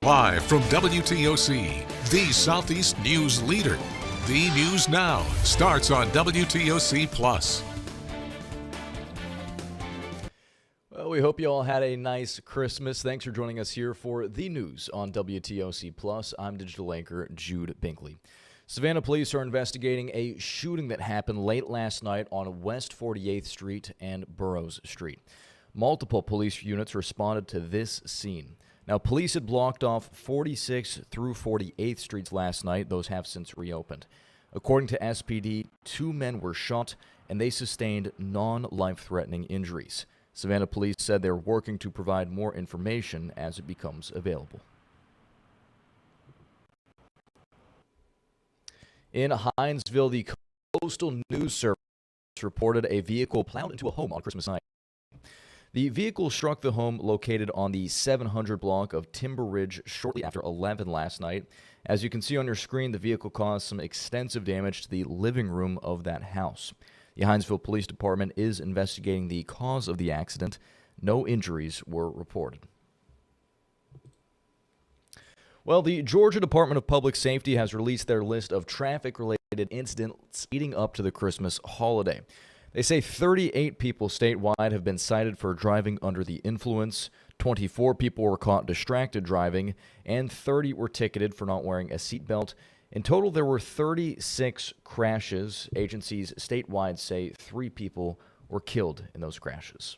Live from WTOC, the Southeast news leader. The News Now starts on WTOC Plus. Well, we hope you all had a nice Christmas. Thanks for joining us here for the news on WTOC Plus. I'm digital anchor Jude Binkley. Savannah police are investigating a shooting that happened late last night on West 48th Street and Burroughs Street. Multiple police units responded to this scene. Now, police had blocked off 46th through 48th Streets last night. Those have since reopened. According to SPD, 2 men were shot and they sustained non-life-threatening injuries. Savannah police said they're working to provide more information as it becomes available. In Hinesville, the Coastal News Service reported a vehicle plowed into a home on Christmas night. The vehicle struck the home located on the 700 block of Timber Ridge shortly after 11 last night. As you can see on your screen, the vehicle caused some extensive damage to the living room of that house. The Hinesville Police Department is investigating the cause of the accident. No injuries were reported. Well, the Georgia Department of Public Safety has released their list of traffic-related incidents leading up to the Christmas holiday. They say 38 people statewide have been cited for driving under the influence, 24 people were caught distracted driving, and 30 were ticketed for not wearing a seatbelt. In total, there were 36 crashes. Agencies statewide say 3 people were killed in those crashes.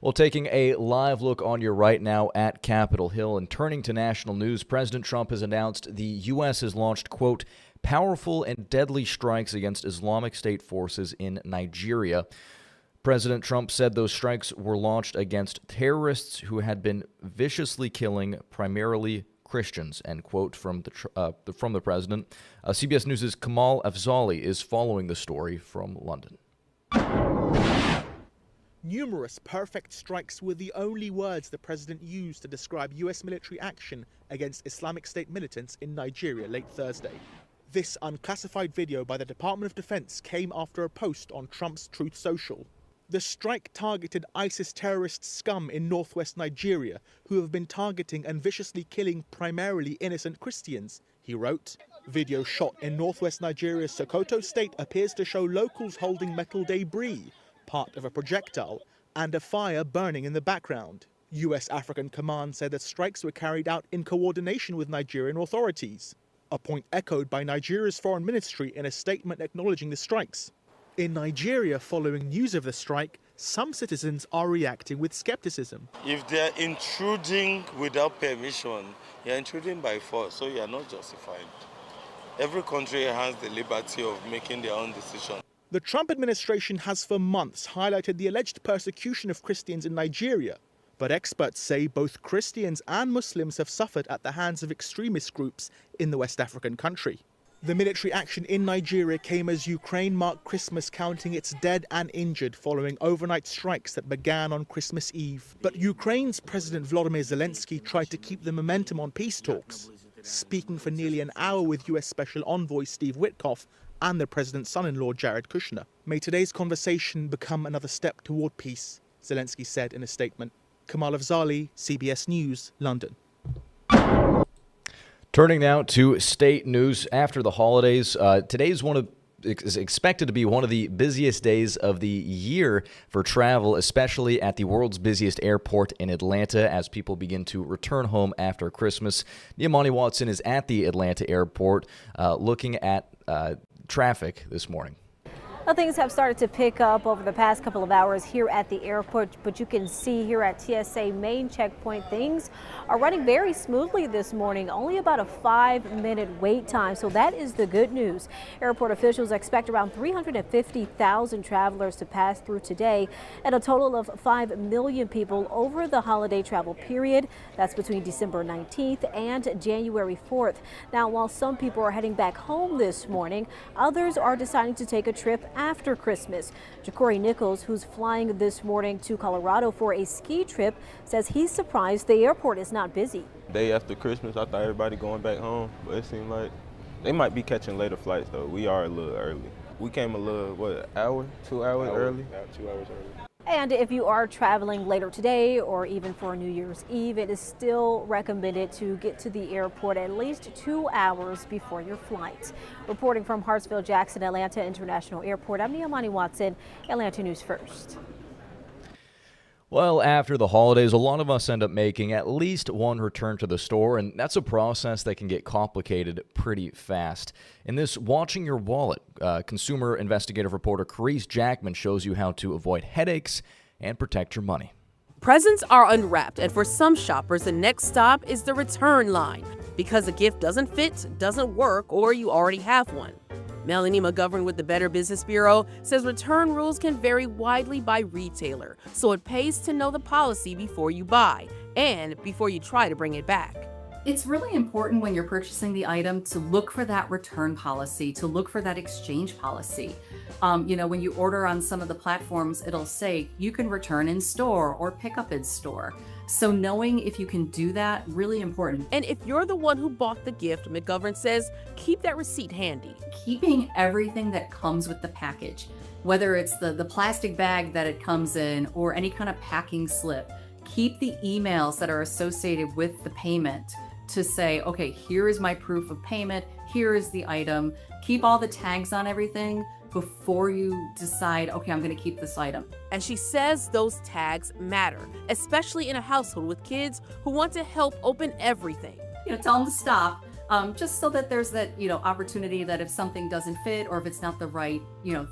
Well, taking a live look on your right now at Capitol Hill and turning to national news, President Trump has announced the U.S. has launched, quote, powerful and deadly strikes against Islamic State forces in Nigeria. President Trump said those strikes were launched against terrorists who had been viciously killing primarily Christians, end quote, from the president. CBS News' Kamal Afzali is following the story from London. Numerous perfect strikes were the only words the president used to describe U.S. military action against Islamic State militants in Nigeria late Thursday. This unclassified video by the Department of Defense came after a post on Trump's Truth Social. The strike targeted ISIS terrorist scum in northwest Nigeria, who have been targeting and viciously killing primarily innocent Christians, he wrote. Video shot in northwest Nigeria's Sokoto state appears to show locals holding metal debris, part of a projectile, and a fire burning in the background. U.S. African Command said that strikes were carried out in coordination with Nigerian authorities, a point echoed by Nigeria's foreign ministry in a statement acknowledging the strikes. In Nigeria, following news of the strike, some citizens are reacting with skepticism. If they're intruding without permission, you're intruding by force, so you're not justified. Every country has the liberty of making their own decision. The Trump administration has for months highlighted the alleged persecution of Christians in Nigeria, but experts say both Christians and Muslims have suffered at the hands of extremist groups in the West African country. The military action in Nigeria came as Ukraine marked Christmas, counting its dead and injured following overnight strikes that began on Christmas Eve. But Ukraine's President Volodymyr Zelensky tried to keep the momentum on peace talks, speaking for nearly an hour with U.S. Special Envoy Steve Witkoff and the president's son-in-law Jared Kushner. May today's conversation become another step toward peace, Zelensky said in a statement. Kamal Afzali, CBS News, London. Turning now to state news after the holidays. Today is expected to be one of the busiest days of the year for travel, especially at the world's busiest airport in Atlanta as people begin to return home after Christmas. Niamani Watson is at the Atlanta airport looking at traffic this morning. Well, things have started to pick up over the past couple of hours here at the airport, but you can see here at TSA main checkpoint things are running very smoothly this morning, only about a 5-minute wait time, so that is the good news. Airport officials expect around 350,000 travelers to pass through today and a total of 5 million people over the holiday travel period. That's between December 19th and January 4th. Now, while some people are heading back home this morning, others are deciding to take a trip after Christmas. Ja'Cory Nichols, who's flying this morning to Colorado for a ski trip, says he's surprised the airport is not busy. Day after Christmas, I thought everybody going back home, but it seemed like they might be catching later flights though. We are a little early. We came a little, 2 hours early? 2 hours early. And if you are traveling later today or even for New Year's Eve, it is still recommended to get to the airport at least 2 hours before your flight. Reporting from Hartsfield-Jackson Atlanta International Airport, I'm Niamani Watson, Atlanta News First. Well, after the holidays, a lot of us end up making at least one return to the store, and that's a process that can get complicated pretty fast. In this Watching Your Wallet, consumer investigative reporter Carice Jackman shows you how to avoid headaches and protect your money. Presents are unwrapped, and for some shoppers, the next stop is the return line because a gift doesn't fit, doesn't work, or you already have one. Melanie McGovern with the Better Business Bureau says return rules can vary widely by retailer, so it pays to know the policy before you buy and before you try to bring it back. It's really important when you're purchasing the item to look for that return policy, to look for that exchange policy. When you order on some of the platforms, it'll say you can return in store or pick up in store. So knowing if you can do that, really important. And if you're the one who bought the gift, McGovern says, keep that receipt handy. Keeping everything that comes with the package, whether it's the plastic bag that it comes in or any kind of packing slip, keep the emails that are associated with the payment to say, okay, here is my proof of payment, here is the item. Keep all the tags on everything before you decide, okay, I'm going to keep this item. And she says those tags matter, especially in a household with kids who want to help open everything. Tell them to stop, just so that there's that, opportunity that if something doesn't fit or if it's not the right,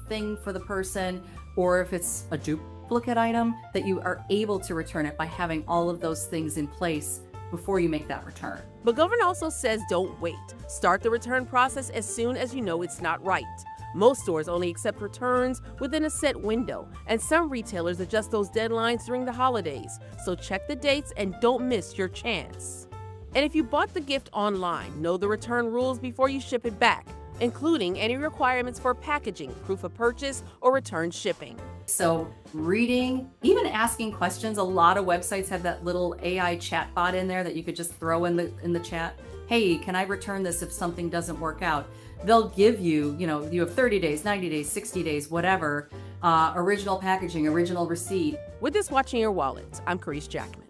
thing for the person, or if it's a duplicate item, that you are able to return it by having all of those things in place before you make that return. McGovern also says don't wait. Start the return process as soon as you know it's not right. Most stores only accept returns within a set window, and some retailers adjust those deadlines during the holidays, so check the dates and don't miss your chance. And if you bought the gift online, know the return rules before you ship it back, including any requirements for packaging, proof of purchase, or return shipping. So reading, even asking questions. A lot of websites have that little AI chatbot in there that you could just throw in the chat. Hey, can I return this if something doesn't work out? They'll give you, you have 30 days, 90 days, 60 days, whatever, original packaging, original receipt. With this Watching Your Wallet, I'm Carice Jackman.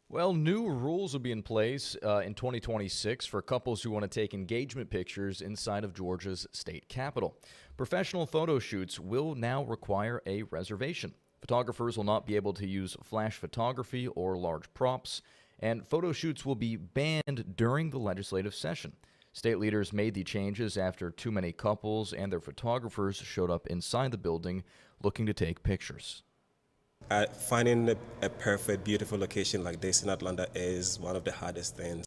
Well, new rules will be in place in 2026 for couples who want to take engagement pictures inside of Georgia's state capitol. Professional photo shoots will now require a reservation. Photographers will not be able to use flash photography or large props, and photo shoots will be banned during the legislative session. State leaders made the changes after too many couples and their photographers showed up inside the building looking to take pictures. Finding a perfect, beautiful location like this in Atlanta is one of the hardest things.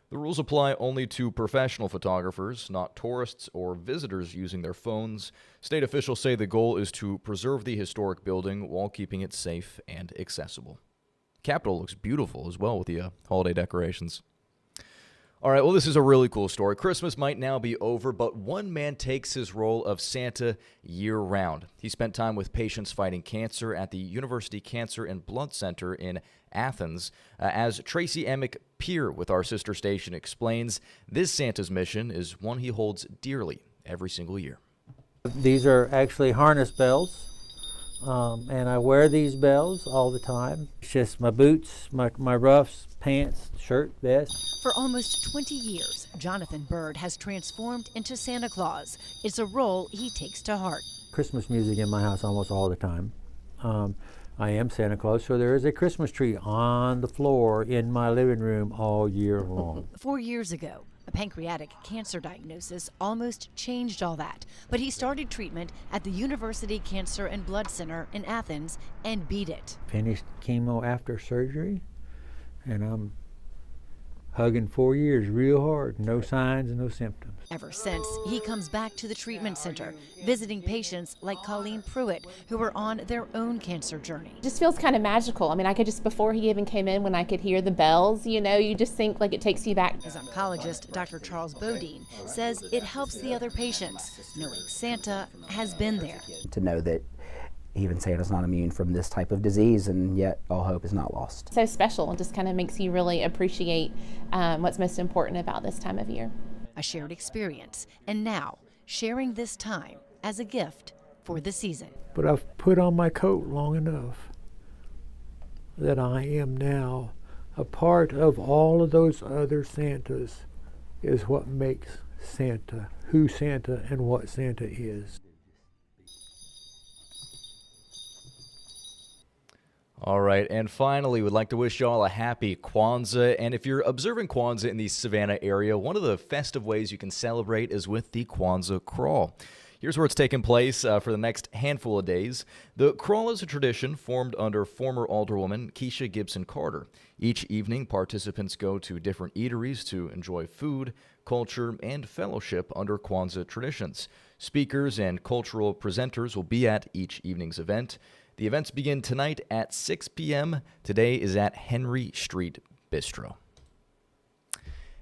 The rules apply only to professional photographers, not tourists or visitors using their phones. State officials say the goal is to preserve the historic building while keeping it safe and accessible. Capitol looks beautiful as well with the holiday decorations. All right, well, this is a really cool story. Christmas might now be over, but one man takes his role of Santa year-round. He spent time with patients fighting cancer at the University Cancer and Blood Center in Athens. As Tracy Emick Peer with our sister station explains, this Santa's mission is one he holds dearly every single year. These are actually harness bells. And I wear these bells all the time. It's just my boots, my ruffs, pants, shirt, vest. For almost 20 years, Jonathan Bird has transformed into Santa Claus. It's a role he takes to heart. Christmas music in my house almost all the time. I am Santa Claus, so there is a Christmas tree on the floor in my living room all year long. 4 years ago, a pancreatic cancer diagnosis almost changed all that, but he started treatment at the University Cancer and Blood Center in Athens and beat it. Finished chemo after surgery, and I'm hugging 4 years real hard, no signs and no symptoms. Ever since, he comes back to the treatment center, visiting patients like Colleen Pruitt, who are on their own cancer journey. It just feels kind of magical. I mean, I could just, before he even came in, when I could hear the bells, you just think like it takes you back. His oncologist, Dr. Charles Bodine, says it helps the other patients, knowing Santa has been there. To know that even Santa's not immune from this type of disease, and yet all hope is not lost. So special. It just kind of makes you really appreciate what's most important about this time of year. A shared experience, and now sharing this time as a gift for the season. But I've put on my coat long enough that I am now a part of all of those other Santas, is what makes Santa, who Santa and what Santa is. All right, and finally, we'd like to wish you all a happy Kwanzaa. And if you're observing Kwanzaa in the Savannah area, one of the festive ways you can celebrate is with the Kwanzaa Crawl. Here's where it's taking place for the next handful of days. The crawl is a tradition formed under former Alderwoman Keisha Gibson Carter. Each evening, participants go to different eateries to enjoy food, culture, and fellowship under Kwanzaa traditions. Speakers and cultural presenters will be at each evening's event. The events begin tonight at 6 p.m. Today is at Henry Street Bistro.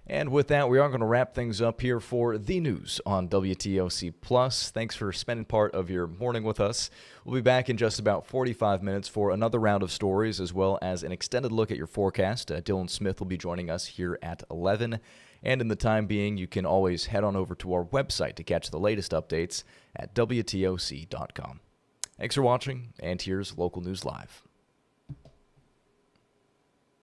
And with that, we are going to wrap things up here for the news on WTOC Plus. Thanks for spending part of your morning with us. We'll be back in just about 45 minutes for another round of stories, as well as an extended look at your forecast. Dylan Smith will be joining us here at 11. And in the time being, you can always head on over to our website to catch the latest updates at WTOC.com. Thanks for watching, and here's Local News Live.